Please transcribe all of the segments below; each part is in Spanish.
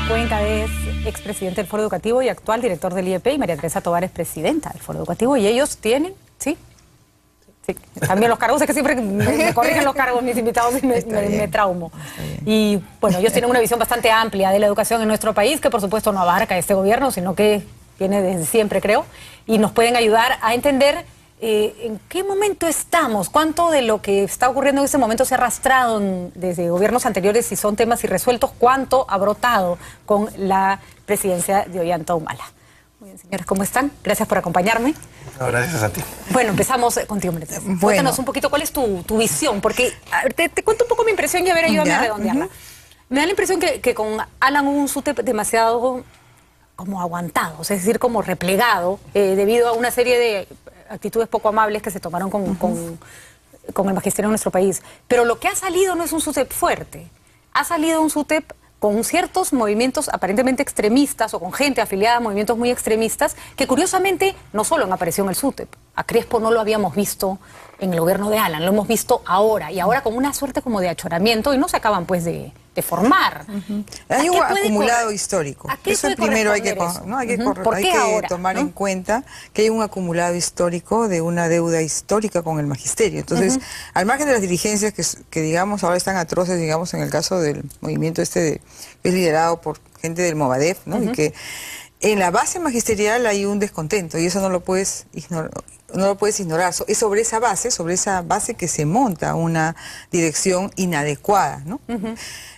Cuenca es expresidente del Foro Educativo y actual director del IEP, y María Teresa Tovar es presidenta del Foro Educativo, y ellos tienen, ¿sí? Sí, también los cargos, es que siempre me corrigen los cargos mis invitados y me traumo. Y bueno, ellos tienen una visión bastante amplia de la educación en nuestro país, que por supuesto no abarca este gobierno, sino que viene desde siempre, creo, y nos pueden ayudar a entender en qué momento estamos, cuánto de lo que está ocurriendo en este momento se ha arrastrado desde gobiernos anteriores, si son temas irresueltos, cuánto ha brotado con la presidencia de Ollanta Humala. Muy bien, señores, ¿cómo están? Gracias por acompañarme. No, gracias a ti. Bueno, empezamos contigo, María Teresa. Cuéntanos un poquito cuál es tu visión, porque te cuento un poco mi impresión y a ver, ayúdame a redondearla. Me da la impresión que con Alan hubo un SUTEP demasiado como aguantado, es decir, como replegado, debido a una serie de actitudes poco amables que se tomaron con el magisterio en nuestro país. Pero lo que ha salido no es un SUTEP fuerte, ha salido un SUTEP con ciertos movimientos aparentemente extremistas o con gente afiliada a movimientos muy extremistas que curiosamente no solo han aparecido en el SUTEP. A Crespo no lo habíamos visto en el gobierno de Alan, lo hemos visto ahora, y ahora con una suerte como de achoramiento, y no se acaban pues de formar. Hay un acumulado histórico. Eso primero hay que tomar en cuenta que hay un acumulado histórico de una deuda histórica con el magisterio. Entonces, al margen de las dirigencias que digamos ahora están atroces, digamos en el caso del movimiento que es liderado por gente del Movadef, ¿no? Y que en la base magisterial hay un descontento y eso no lo puedes ignorar. Es sobre esa base que se monta una dirección inadecuada, ¿no?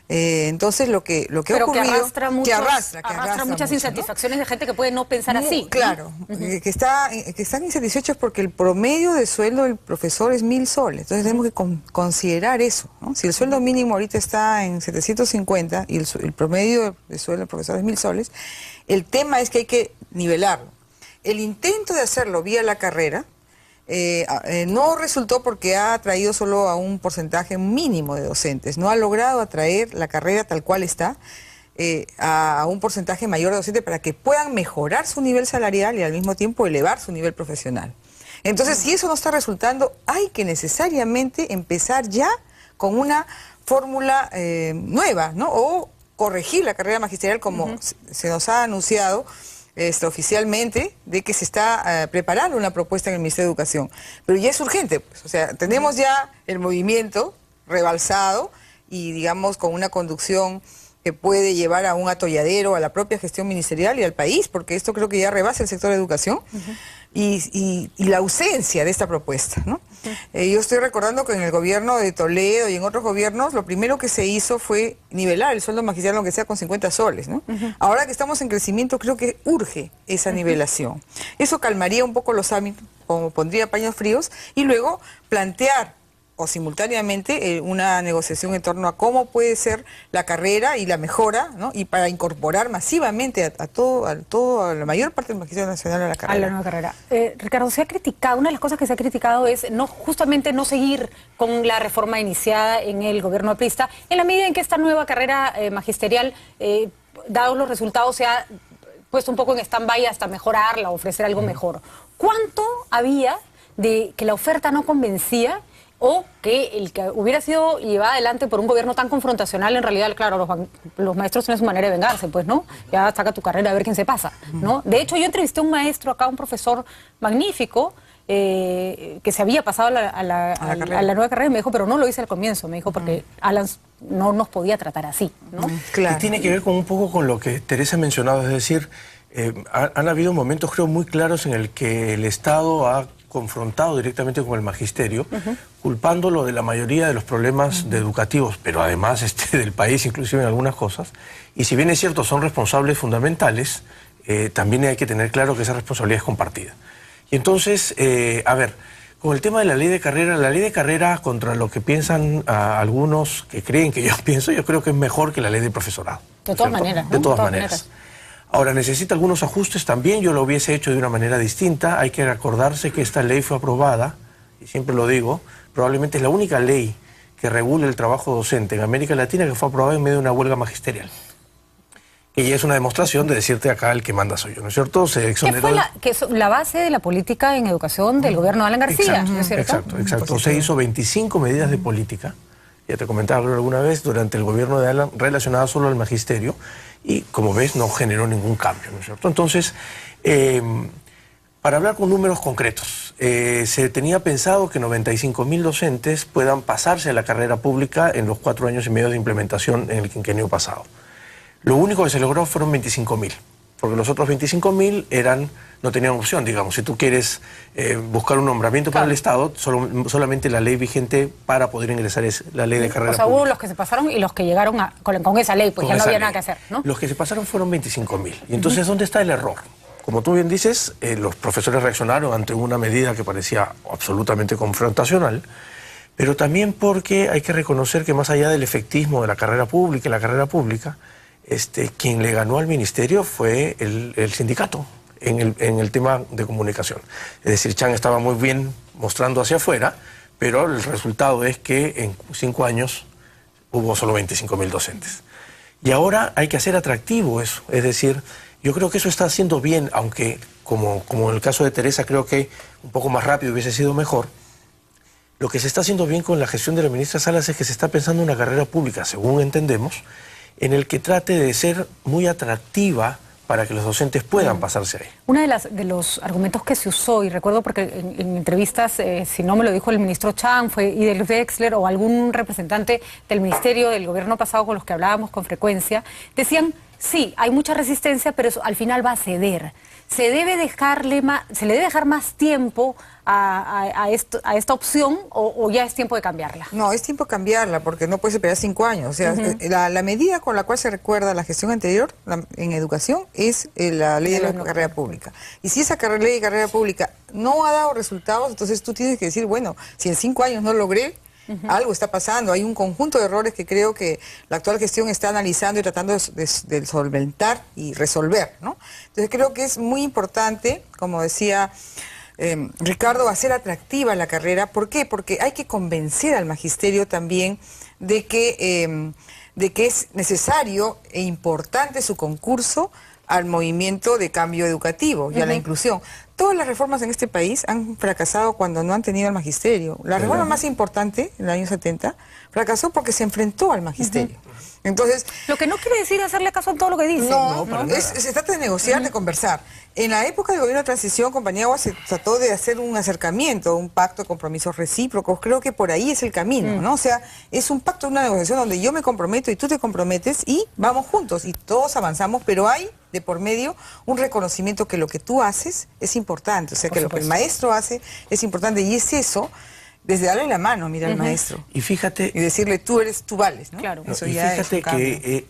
Entonces lo que ha ocurrido, que arrastra muchas insatisfacciones, ¿no? De gente que puede no pensar así. Claro, que están insatisfechos porque el promedio de sueldo del profesor es 1.000 soles. Entonces tenemos que considerar eso, ¿no? Si el sueldo mínimo ahorita está en 750 y el promedio de sueldo del profesor es 1.000 soles, el tema es que hay que nivelarlo. El intento de hacerlo vía la carrera no resultó porque ha atraído solo a un porcentaje mínimo de docentes. No ha logrado atraer la carrera tal cual está a un porcentaje mayor de docentes para que puedan mejorar su nivel salarial y al mismo tiempo elevar su nivel profesional. Entonces, si eso no está resultando, hay que necesariamente empezar ya con una fórmula nueva, ¿no? O corregir la carrera magisterial como se nos ha anunciado oficialmente, de que se está preparando una propuesta en el Ministerio de Educación. Pero ya es urgente, pues. O sea, tenemos ya el movimiento rebalsado y digamos con una conducción que puede llevar a un atolladero a la propia gestión ministerial y al país, porque esto creo que ya rebasa el sector de educación y la ausencia de esta propuesta, ¿no? Yo estoy recordando que en el gobierno de Toledo y en otros gobiernos lo primero que se hizo fue nivelar el sueldo magisterial, aunque sea con 50 soles, ¿no? Ahora que estamos en crecimiento, creo que urge esa nivelación. Eso calmaría un poco los ánimos, como pondría paños fríos, y luego plantear o simultáneamente una negociación en torno a cómo puede ser la carrera y la mejora, ¿no? Y para incorporar masivamente a la mayor parte del magisterio nacional a la carrera. A la nueva carrera. Ricardo, se ha criticado, una de las cosas que se ha criticado es justamente no seguir con la reforma iniciada en el gobierno aprista, en la medida en que esta nueva carrera magisterial, dados los resultados, se ha puesto un poco en stand-by hasta mejorarla, ofrecer algo mejor. ¿Cuánto había de que la oferta no convencía o que el que hubiera sido llevado adelante por un gobierno tan confrontacional, en realidad, claro, los maestros tienen su manera de vengarse, pues, ¿no? Ya saca tu carrera a ver quién se pasa, ¿no? De hecho, yo entrevisté a un maestro acá, un profesor magnífico, que se había pasado a la nueva carrera, y me dijo, pero no lo hice al comienzo, me dijo, porque Alan no nos podía tratar así, ¿no? Claro. Y tiene que ver con un poco con lo que Teresa ha mencionado, es decir, han habido momentos, creo, muy claros en el que el Estado ha confrontado directamente con el magisterio, culpándolo de la mayoría de los problemas educativos, pero además del país, inclusive en algunas cosas. Y si bien es cierto, son responsables fundamentales, también hay que tener claro que esa responsabilidad es compartida. Y entonces, a ver, con el tema de la ley de carrera, contra lo que piensan algunos que creen que yo pienso, yo creo que es mejor que la ley de profesorado. De todas maneras, ¿no? De todas maneras. Ahora, necesita algunos ajustes también, yo lo hubiese hecho de una manera distinta. Hay que acordarse que esta ley fue aprobada, y siempre lo digo, probablemente es la única ley que regule el trabajo docente en América Latina que fue aprobada en medio de una huelga magisterial. Y es una demostración de decirte acá el que manda soy yo, ¿no es cierto? Se exoneró. Que es la base de la política en educación del gobierno de Alan García, exacto, ¿no es cierto? Exacto. Se hizo 25 medidas de política ya te comentaba creo, alguna vez, durante el gobierno de Alan, relacionada solo al magisterio, y como ves no generó ningún cambio, ¿no es cierto? Entonces, para hablar con números concretos, se tenía pensado que 95.000 docentes puedan pasarse a la carrera pública en los 4 años y medio de implementación en el quinquenio pasado. Lo único que se logró fueron 25.000, porque los otros 25.000 no tenían opción, digamos. Si tú quieres buscar un nombramiento para el Estado, solamente la ley vigente para poder ingresar es la ley de carrera pública. Hubo los que se pasaron y los que llegaron con esa ley, pues ya no había nada que hacer, ¿no? Los que se pasaron fueron 25.000. Y entonces, ¿dónde está el error? Como tú bien dices, los profesores reaccionaron ante una medida que parecía absolutamente confrontacional, pero también porque hay que reconocer que más allá del efectismo de la carrera pública y la carrera pública, quien le ganó al ministerio fue el sindicato en el tema de comunicación. Es decir, Chang estaba muy bien mostrando hacia afuera, pero el resultado es que en 5 años hubo solo 25.000 docentes. Y ahora hay que hacer atractivo eso, es decir, yo creo que eso está haciendo bien, aunque como en el caso de Teresa creo que un poco más rápido hubiese sido mejor. Lo que se está haciendo bien con la gestión de la ministra Salas es que se está pensando en una carrera pública, según entendemos, en el que trate de ser muy atractiva para que los docentes puedan pasarse ahí. Uno de los argumentos que se usó, y recuerdo porque en entrevistas, si no me lo dijo el ministro Chang, fue Idel Wexler o algún representante del ministerio del gobierno pasado con los que hablábamos con frecuencia, decían, sí, hay mucha resistencia, pero eso al final va a ceder. Se le debe dejar más tiempo a esta opción o ya es tiempo de cambiarla. No, es tiempo de cambiarla porque no puedes esperar 5 años. O sea, la medida con la cual se recuerda la gestión anterior en educación es la ley de la carrera pública. Y si esa ley de carrera pública no ha dado resultados, entonces tú tienes que decir, bueno, si en 5 años no logré, algo está pasando, hay un conjunto de errores que creo que la actual gestión está analizando y tratando de solventar y resolver, ¿no? Entonces creo que es muy importante, como decía Ricardo, hacer atractiva la carrera. ¿Por qué? Porque hay que convencer al magisterio también de que es necesario e importante su concurso al movimiento de cambio educativo y a la inclusión. Todas las reformas en este país han fracasado cuando no han tenido al magisterio. La reforma más importante, en el año 70, fracasó porque se enfrentó al magisterio. Entonces, lo que no quiere decir hacerle caso a todo lo que dice. Se trata de negociar, de conversar. En la época del gobierno de transición, Compañía Agua se trató de hacer un acercamiento, un pacto de compromisos recíprocos. Creo que por ahí es el camino, ¿no? O sea, es un pacto, una negociación donde yo me comprometo y tú te comprometes y vamos juntos y todos avanzamos, pero hay de por medio un reconocimiento que lo que tú haces es importante, o sea, que lo que el maestro hace es importante y es eso. Desde darle la mano, mira al maestro. Y fíjate... Y decirle, tú vales, ¿no? Claro. Eso y ya fíjate que...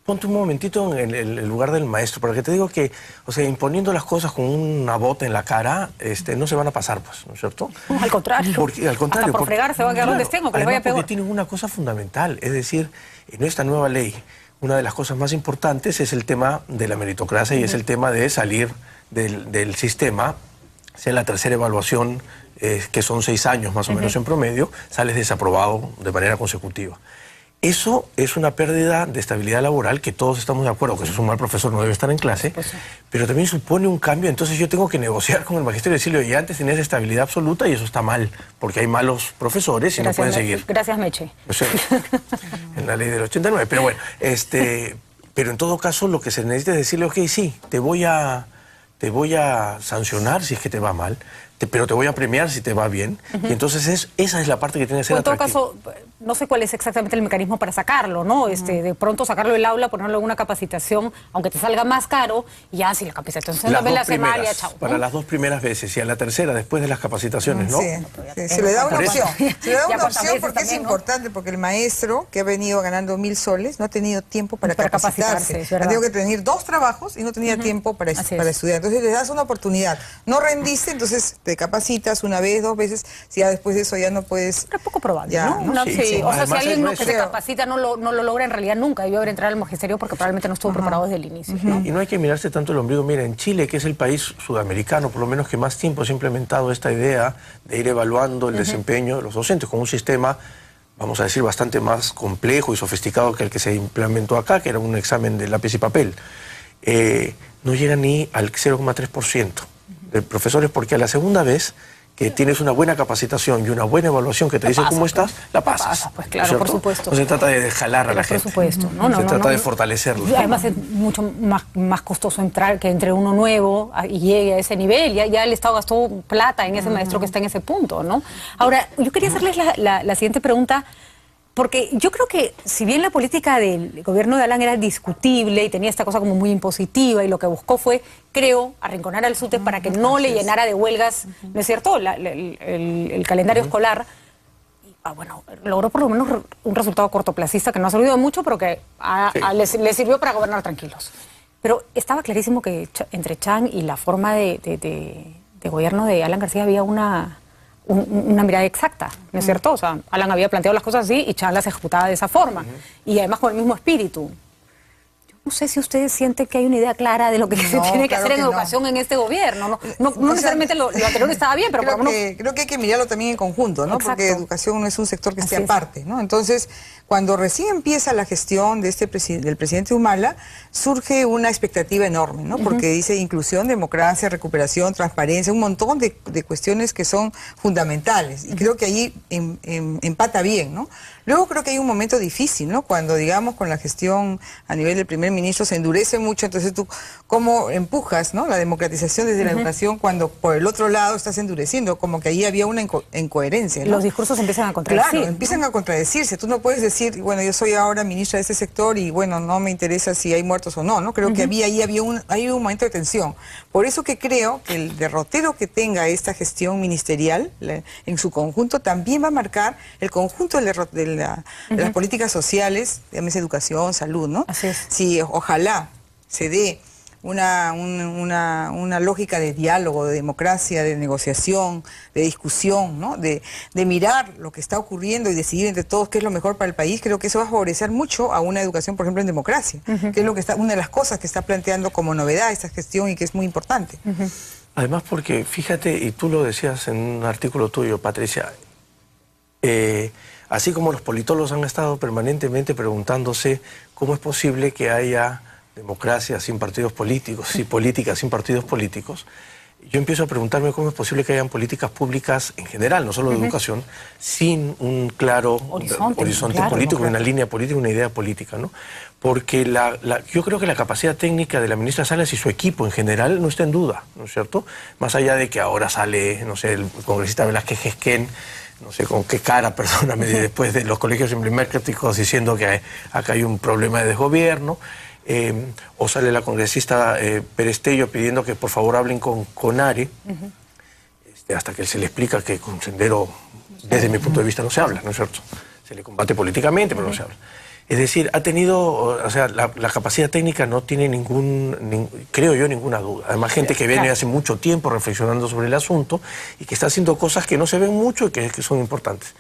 ponte un momentito en el lugar del maestro, porque te digo que, o sea, imponiendo las cosas con una bota en la cara, no se van a pasar, pues, ¿no es cierto? Al contrario. Al contrario. Hasta por fregar se va a quedar donde estén o que les vaya peor. Porque tienen una cosa fundamental, es decir, en esta nueva ley, una de las cosas más importantes es el tema de la meritocracia y es el tema de salir del sistema, sea la tercera evaluación, que son 6 años más o menos en promedio, sales desaprobado de manera consecutiva. Eso es una pérdida de estabilidad laboral que todos estamos de acuerdo, que si es un mal profesor no debe estar en clase, pero también supone un cambio. Entonces yo tengo que negociar con el magisterio y decirle, oye, antes tenías estabilidad absoluta y eso está mal, porque hay malos profesores y no pueden seguir. Gracias, Meche. O sea, en la ley del 89, pero bueno, pero en todo caso lo que se necesita es decirle, ok, sí, te voy a sancionar si es que te va mal, pero te voy a premiar si te va bien. Y entonces esa es la parte que tiene que ser atractiva. En todo caso, no sé cuál es exactamente el mecanismo para sacarlo, ¿no? De pronto sacarlo del aula, ponerlo en una capacitación, aunque te salga más caro, y ya si la capacitación no la hace mal, ya chao. Para las 2 primeras veces y a la tercera después de las capacitaciones, ¿no? Sí, se le da una opción. Se le da una opción porque es importante, porque el maestro que ha venido ganando 1.000 soles no ha tenido tiempo para capacitarse. Ha tenido que tener 2 trabajos y no tenía tiempo para estudiar. Entonces le das una oportunidad. No rendiste, entonces te capacitas 1 vez, 2 veces, si ya después de eso ya no puedes... Pero es poco probable, ya, ¿no? Sí. O sea, si alguien que se creo. capacita no lo logra, en realidad nunca debió haber entrado al magisterio porque probablemente no estuvo preparado desde el inicio, ¿no? Y no hay que mirarse tanto el ombligo. Mira, en Chile, que es el país sudamericano, por lo menos que más tiempo se ha implementado esta idea de ir evaluando el desempeño de los docentes con un sistema, vamos a decir, bastante más complejo y sofisticado que el que se implementó acá, que era un examen de lápiz y papel. No llega ni al 0,3% de profesores, porque a la segunda vez que tienes una buena capacitación y una buena evaluación que te dice cómo estás, la pasas. Pues claro, por supuesto. No se trata de jalar a la gente. Por supuesto. Se trata de fortalecerlo. Además es mucho más costoso entrar que entre uno nuevo y llegue a ese nivel. Ya el Estado gastó plata en ese maestro que está en ese punto, ¿no? Ahora, yo quería hacerles la siguiente pregunta. Porque yo creo que si bien la política del gobierno de Alan era discutible y tenía esta cosa como muy impositiva y lo que buscó fue, creo, arrinconar al SUTEP para que no le llenara de huelgas, ¿no es cierto?, el calendario escolar. Y, bueno, logró por lo menos un resultado cortoplacista que no ha servido de mucho, pero que les sirvió para gobernar tranquilos. Pero estaba clarísimo que entre Chang y la forma de gobierno de Alan García había una mirada exacta, ¿no es cierto? O sea, Alan había planteado las cosas así y Chang las ejecutaba de esa forma. Y además con el mismo espíritu. Yo no sé si ustedes sienten que hay una idea clara de lo que se tiene que hacer en educación en este gobierno. No necesariamente lo anterior estaba bien, pero creo por lo menos... creo que hay que mirarlo también en conjunto, ¿no? Exacto. Porque educación no es un sector que esté aparte, ¿no? Entonces, cuando recién empieza la gestión de del presidente Humala, surge una expectativa enorme, ¿no? Porque dice inclusión, democracia, recuperación, transparencia, un montón de cuestiones que son fundamentales. Y creo que ahí empata bien, ¿no? Luego creo que hay un momento difícil, ¿no? Cuando, digamos, con la gestión a nivel del primer ministro se endurece mucho, entonces tú, ¿cómo empujas, ¿no?, la democratización desde la educación cuando por el otro lado estás endureciendo? Como que ahí había una incoherencia, ¿no? Los discursos empiezan a contradecir. Claro, empiezan a contradecirse. Tú no puedes decir, bueno, yo soy ahora ministra de este sector y, bueno, no me interesa si hay muertos o no, ¿no? Creo que hay un momento de tensión. Por eso que creo que el derrotero que tenga esta gestión ministerial en su conjunto también va a marcar el conjunto de las políticas sociales, llámese educación, salud, ¿no? Así es. Si ojalá se dé una lógica de diálogo, de democracia, de negociación, de discusión, ¿no? De mirar lo que está ocurriendo y decidir entre todos qué es lo mejor para el país, creo que eso va a favorecer mucho a una educación, por ejemplo, en democracia, que es lo que una de las cosas que está planteando como novedad esta gestión y que es muy importante. Además porque, fíjate, y tú lo decías en un artículo tuyo, Patricia, así como los politólogos han estado permanentemente preguntándose cómo es posible que haya democracia sin partidos políticos y política sin partidos políticos, yo empiezo a preguntarme cómo es posible que hayan políticas públicas en general, no solo de educación, sin un claro horizonte político, una línea política, una idea política, ¿no? Porque yo creo que la capacidad técnica de la ministra Salas y su equipo en general no está en duda, ¿no es cierto? Más allá de que ahora sale, no sé, el congresista Velázquez Esquén, no sé con qué cara, perdóname, después de los colegios emblemáticos diciendo que acá hay un problema de desgobierno, o sale la congresista Perestello pidiendo que por favor hablen con CONARE, hasta que se le explica que con Sendero, desde mi punto de vista, no se habla, ¿no es cierto? Se le combate políticamente, pero no se habla. Es decir, ha tenido, o sea, la capacidad técnica no tiene creo yo, ninguna duda. Además, gente que viene hace mucho tiempo reflexionando sobre el asunto y que está haciendo cosas que no se ven mucho y que son importantes.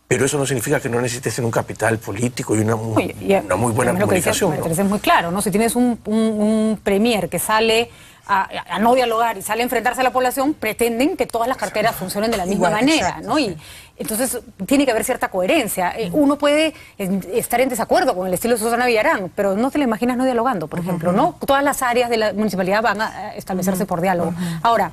Pero eso no significa que no necesites tener un capital político y una muy buena comunicación. Me parece muy claro, ¿no? Si tienes un premier que sale a no dialogar y sale a enfrentarse a la población, pretenden que todas las carteras funcionen de la misma manera, ¿no? Y entonces tiene que haber cierta coherencia. Uno puede estar en desacuerdo con el estilo de Susana Villarán, pero no te lo imaginas no dialogando, por ejemplo, ¿no? Todas las áreas de la municipalidad van a establecerse por diálogo. Ahora,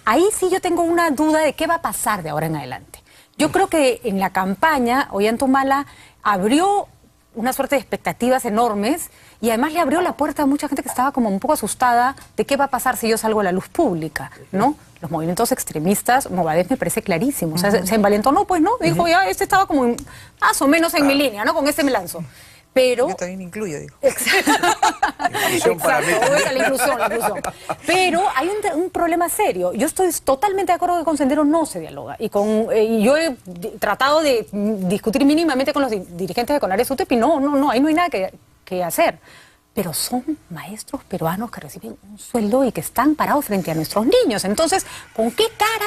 ahí sí yo tengo una duda de qué va a pasar de ahora en adelante. Yo creo que en la campaña Ollanta Humala abrió una suerte de expectativas enormes y además le abrió la puerta a mucha gente que estaba como un poco asustada de qué va a pasar si yo salgo a la luz pública, ¿no? Los movimientos extremistas, Movadez me parece clarísimo, o sea, se envalentonó, pues, ¿no? Dijo, ya, estaba como más o menos en mi línea, ¿no? Con me lanzo. Pero... Yo también me incluyo, digo. Exacto. La inclusión. Pero hay un problema serio. Yo estoy totalmente de acuerdo que con Sendero no se dialoga. Y yo he tratado de discutir mínimamente con los dirigentes de CONARE SUTEP y no, ahí no hay nada que hacer. Pero son maestros peruanos que reciben un sueldo y que están parados frente a nuestros niños. Entonces, ¿con qué cara?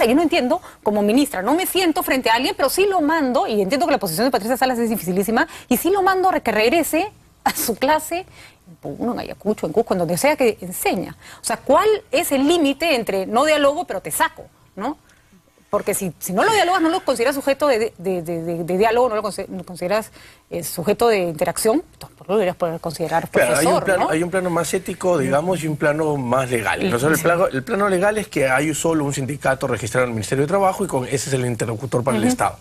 Yo no entiendo, como ministra, no me siento frente a alguien, pero sí lo mando, y entiendo que la posición de Patricia Salas es dificilísima, y sí lo mando a que regrese a su clase en Puno, en Ayacucho, en Cusco, en donde sea que enseña. O sea, ¿cuál es el límite entre no diálogo, pero te saco, ¿no? Porque si no lo dialogas, no lo consideras sujeto de diálogo, no lo consideras sujeto de interacción, tampoco lo deberías poder considerar profesor, claro, ¿no? hay un plano más ético, digamos, y un plano más legal. Nosotros, el plano legal es que hay solo un sindicato registrado en el Ministerio de Trabajo y ese es el interlocutor para el Estado.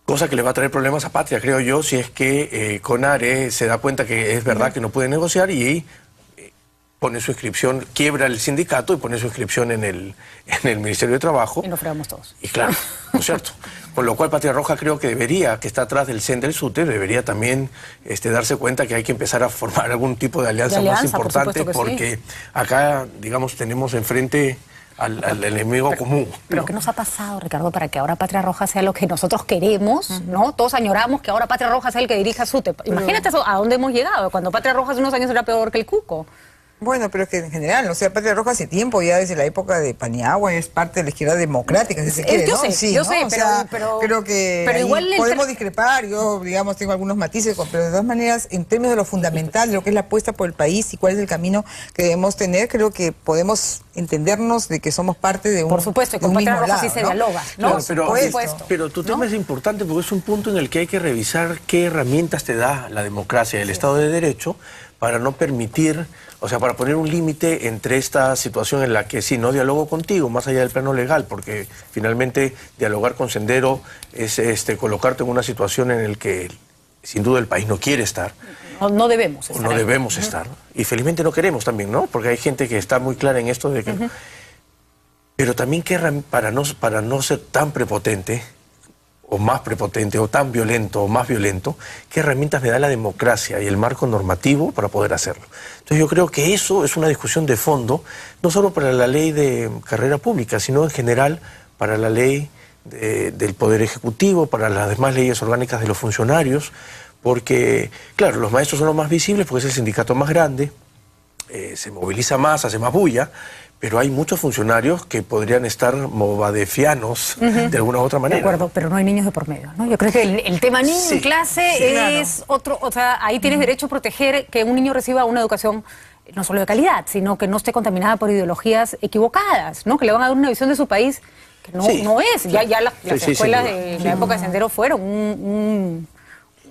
Cosa que le va a traer problemas a Patria, creo yo, si es que CONARE se da cuenta que es verdad que no puede negociar y pone su inscripción, quiebra el sindicato y pone su inscripción en el Ministerio de Trabajo. Y nos fregamos todos. Y claro, ¿no es cierto? Con lo cual Patria Roja creo que debería, que está atrás del CEN del SUTE, debería también darse cuenta que hay que empezar a formar algún tipo de alianza más importante, porque acá, digamos, tenemos enfrente al enemigo común. Pero ¿qué nos ha pasado, Ricardo, para que ahora Patria Roja sea lo que nosotros queremos, ¿no? Todos añoramos que ahora Patria Roja sea el que dirija SUTE. Imagínate eso, a dónde hemos llegado, cuando Patria Roja hace unos años era peor que el Cuco. Bueno, pero es que en general, o sea, Patria Roja hace tiempo, ya desde la época de Paniagua, es parte de la izquierda democrática, si se quiere, ¿no? Yo sé, o sea, pero creo que pero igual podemos discrepar, yo, digamos, tengo algunos matices, pero de todas maneras, en términos de lo fundamental, de lo que es la apuesta por el país y cuál es el camino que debemos tener, creo que podemos entendernos de que somos parte de un Por supuesto, y con Patria Roja sí se dialoga, ¿no? Claro, pero tu tema es importante porque es un punto en el que hay que revisar qué herramientas te da la democracia y el Estado de Derecho para no permitir, o sea, para poner un límite entre esta situación en la que sí, no dialogo contigo, más allá del plano legal, porque finalmente dialogar con Sendero es colocarte en una situación en la que sin duda el país no quiere estar. No debemos estar. No debemos estar. Y felizmente no queremos también, ¿no? Porque hay gente que está muy clara en esto de que... Pero también para no ser tan prepotente, o más prepotente, o tan violento, o más violento, ¿qué herramientas me da la democracia y el marco normativo para poder hacerlo? Entonces yo creo que eso es una discusión de fondo, no solo para la ley de carrera pública, sino en general para la ley del Poder Ejecutivo, para las demás leyes orgánicas de los funcionarios, porque, claro, los maestros son los más visibles porque es el sindicato más grande, se moviliza más, hace más bulla, pero hay muchos funcionarios que podrían estar movadefianos de alguna u otra manera. De acuerdo, pero no hay niños de por medio, ¿no? Yo creo que el tema niño en clase es otro, o sea, ahí tienes derecho a proteger que un niño reciba una educación no solo de calidad, sino que no esté contaminada por ideologías equivocadas, ¿no? Que le van a dar una visión de su país que no es. Ya las escuelas de la época de Sendero fueron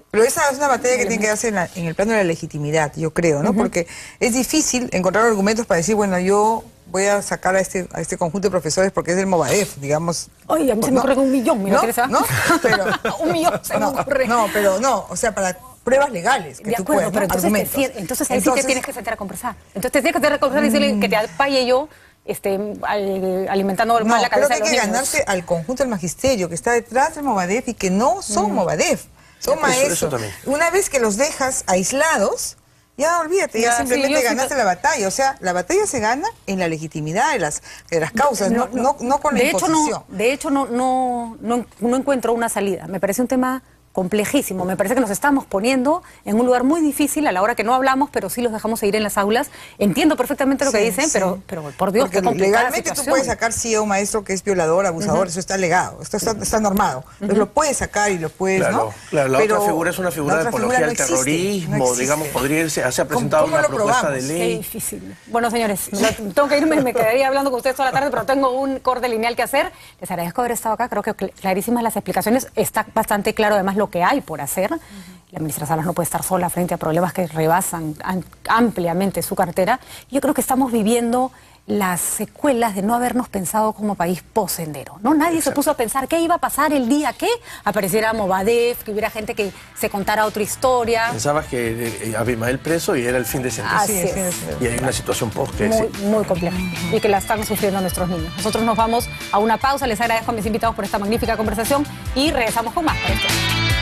Pero esa es una batalla que tiene que darse en el plano de la legitimidad, yo creo, ¿no? Porque es difícil encontrar argumentos para decir, bueno, yo voy a sacar a este conjunto de profesores porque es del Movadef, digamos. Oye, a mí se me ocurre 1 millón, mira, Teresa. ¿No? Pero, 1 millón se me ocurre. No, pero no, o sea, para pruebas legales que de acuerdo, pero entonces ahí sí te tienes que sentar a conversar. Entonces te tienes que sentar a conversar y decirle que te apaye yo alimentando mal la cabeza de los niños. Creo que hay que ganarse al conjunto del magisterio que está detrás del Movadef y que no son Movadef. Son maestros. Una vez que los dejas aislados, ya olvídate, ya simplemente ganaste la batalla. O sea, la batalla se gana en la legitimidad de las causas, no con la imposición. De hecho, no encuentro una salida. Me parece un tema complejísimo. Me parece que nos estamos poniendo en un lugar muy difícil a la hora que no hablamos, pero sí los dejamos seguir en las aulas. Entiendo perfectamente lo que dicen, pero por Dios, porque qué complicada legalmente situación. tú puedes sacar sí a un maestro que es violador, abusador, eso está legado, esto está normado. Entonces lo puedes sacar y lo puedes, claro, ¿no? Claro, la otra figura es una figura de apología al terrorismo, digamos, se ha presentado una propuesta de ley. Qué difícil. Bueno, señores, tengo que irme, me quedaría hablando con ustedes toda la tarde, pero tengo un corte lineal que hacer. Les agradezco haber estado acá, creo que clarísimas las explicaciones, está bastante claro además lo que hay por hacer. La ministra Salas no puede estar sola frente a problemas que rebasan ampliamente su cartera. Yo creo que estamos viviendo las secuelas de no habernos pensado como país post-Sendero, ¿no? Nadie se puso a pensar qué iba a pasar el día que apareciera Movadef, que hubiera gente que se contara otra historia. Pensabas que Abimael preso y era el fin de Sendero. Así es. Y hay una situación post que muy compleja y que la están sufriendo nuestros niños. Nosotros nos vamos a una pausa, les agradezco a mis invitados por esta magnífica conversación y regresamos con más para ustedes.